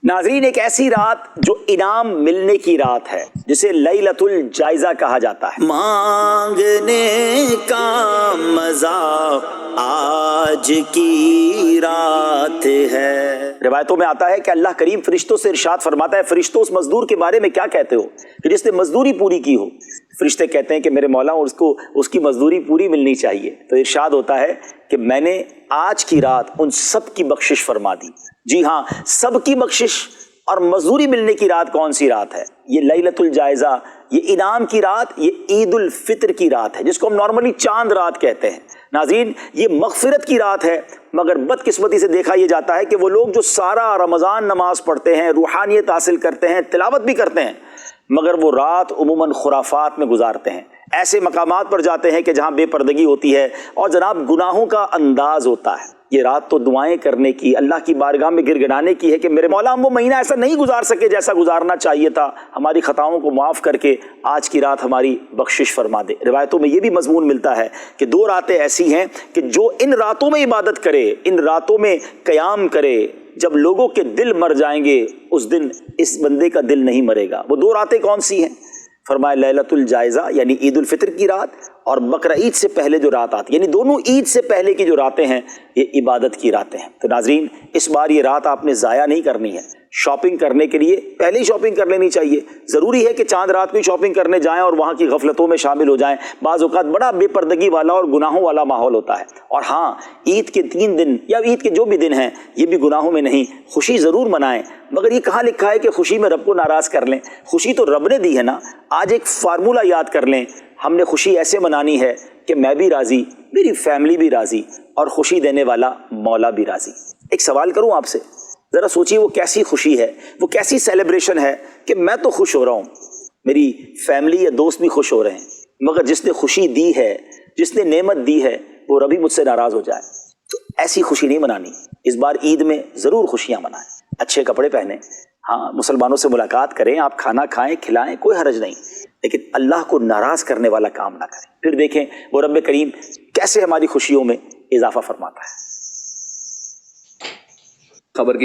ناظرین، ایک ایسی رات جو انعام ملنے کی رات ہے، جسے لیلۃ الجائزہ کہا جاتا ہے۔ مانگنے کا مزہ آج کی رات ہے۔ روایتوں میں آتا ہے کہ اللہ کریم فرشتوں سے ارشاد فرماتا ہے، فرشتوں اس مزدور کے بارے میں کیا کہتے ہو کہ جس نے مزدوری پوری کی ہو؟ فرشتے کہتے ہیں کہ میرے مولا اس کی مزدوری پوری ملنی چاہیے۔ تو ارشاد ہوتا ہے کہ میں نے آج کی رات ان سب کی بخشش فرما دی۔ جی ہاں، سب کی بخشش اور مزدوری ملنے کی رات کون سی رات ہے؟ یہ لیلۃ الجائزہ، یہ انعام کی رات، یہ عید الفطر کی رات ہے، جس کو ہم نارملی چاند رات کہتے ہیں۔ ناظرین، یہ مغفرت کی رات ہے، مگر بدقسمتی سے دیکھا یہ جاتا ہے کہ وہ لوگ جو سارا رمضان نماز پڑھتے ہیں، روحانیت حاصل کرتے ہیں، تلاوت بھی کرتے ہیں، مگر وہ رات عموماً خرافات میں گزارتے ہیں، ایسے مقامات پر جاتے ہیں کہ جہاں بے پردگی ہوتی ہے اور جناب گناہوں کا انداز ہوتا ہے۔ یہ رات تو دعائیں کرنے کی، اللہ کی بارگاہ میں گر گڑانے کی ہے کہ میرے مولا ہم وہ مہینہ ایسا نہیں گزار سکے جیسا گزارنا چاہیے تھا، ہماری خطاؤں کو معاف کر کے آج کی رات ہماری بخشش فرما دے۔ روایتوں میں یہ بھی مضمون ملتا ہے کہ دو راتیں ایسی ہیں کہ جو ان راتوں میں عبادت کرے، ان راتوں میں قیام کرے، جب لوگوں کے دل مر جائیں گے اس دن اس بندے کا دل نہیں مرے گا۔ وہ دو راتیں کون سی ہیں؟ فرمایا لیلۃ الجائزہ یعنی عید الفطر کی رات، اور بقرہ عید سے پہلے جو رات آتی، یعنی دونوں عید سے پہلے کی جو راتیں ہیں یہ عبادت کی راتیں ہیں۔ تو ناظرین، اس بار یہ رات آپ نے ضائع نہیں کرنی ہے۔ شاپنگ کرنے کے لیے پہلے ہی شاپنگ کر لینی چاہیے۔ ضروری ہے کہ چاند رات کو ہی شاپنگ کرنے جائیں اور وہاں کی غفلتوں میں شامل ہو جائیں۔ بعض اوقات بڑا بے پردگی والا اور گناہوں والا ماحول ہوتا ہے۔ اور ہاں، عید کے 3 دن یا عید کے جو بھی دن ہیں یہ بھی گناہوں میں نہیں، خوشی ضرور منائیں، مگر یہ کہاں لکھا ہے کہ خوشی میں رب کو ناراض کر لیں؟ خوشی تو رب نے دی ہے نا۔ آج ایک فارمولہ یاد کر لیں، ہم نے خوشی ایسے منانی ہے کہ میں بھی راضی، میری فیملی بھی راضی، اور خوشی دینے والا مولا بھی راضی۔ ایک سوال کروں آپ سے، ذرا سوچیے وہ کیسی خوشی ہے، وہ کیسی سیلیبریشن ہے کہ میں تو خوش ہو رہا ہوں، میری فیملی یا دوست بھی خوش ہو رہے ہیں، مگر جس نے خوشی دی ہے، جس نے نعمت دی ہے، وہ ربی مجھ سے ناراض ہو جائے۔ تو ایسی خوشی نہیں منانی۔ اس بار عید میں ضرور خوشیاں منائیں، اچھے کپڑے پہنیں، ہاں مسلمانوں سے ملاقات کریں، آپ کھانا کھائیں کھلائیں، کوئی حرج نہیں، لیکن اللہ کو ناراض کرنے والا کام نہ کریں۔ پھر دیکھیں وہ رب کریم کیسے ہماری خوشیوں میں اضافہ فرماتا ہے۔ خبر کی